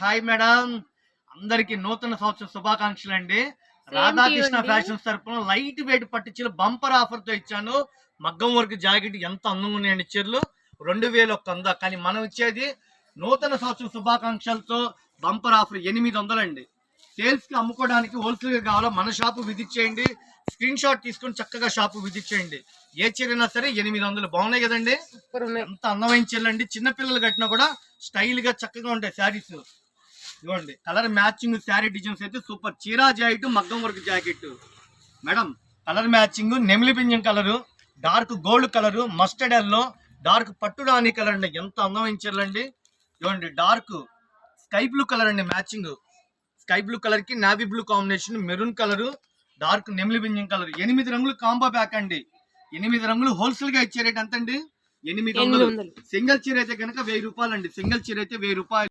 Hi madam, అందరికి నూతన సంవత్సర శుభాకాంక్షలు అండి. రాధాకృష్ణ ఫ్యాషన్స్ తరపున లైట్ వెయిట్ పట్టించిన బంపర్ ఆఫర్ తో ఇచ్చాను. మగ్గం వర్క్ జాకెట్ ఎంత అందంగా ఉన్నాయండి చీరలు. 2100. కానీ మనం ఇచ్చేది నూతన సంవత్సర శుభాకాంక్షలతో బంపర్ ఆఫర్ 800 అండి. సేల్స్ కి అమ్ముకోవడానికి హోల్సేల్ గా కావాలో మన షాపు విజిట్ చేయండి. స్క్రీన్ షాట్ తీసుకుని చక్కగా షాపు విజిట్ చేయండి. ఏ చీరైనా సరే 800. బాగున్నాయి కదండి, ఎంత అందమైన చీరలు అండి. చిన్నపిల్లలు కట్టినా కూడా స్టైల్ గా చక్కగా ఉంటాయి శారీస్. ఇవ్వండి కలర్ మ్యాచింగ్ శారీ డిజైన్స్ అయితే సూపర్. చీరా జాకెట్, మగ్గం work jacket madam. Colour matching నెమిలి పింజం colour, dark gold colour, mustard yellow, dark పట్టు రాణి కలర్ అండి. ఎంత అందమైన చీరలు అండి. ఇవ్వండి డార్క్ స్కై బ్లూ కలర్ అండి, మ్యాచింగ్ స్కై బ్లూ కలర్ కి navy blue combination, maroon colour, dark నెమిలి పింజం కలర్. 8 రంగులు కాంబో ప్యాక్ అండి. 8 రంగులు హోల్సేల్ గా ఇచ్చే రేట్ ఎంత అండి? 800. సింగిల్ చీర అయితే కనుక 1000 రూపాయలు అండి. సింగిల్ చీర అయితే 1000 రూపాయలు.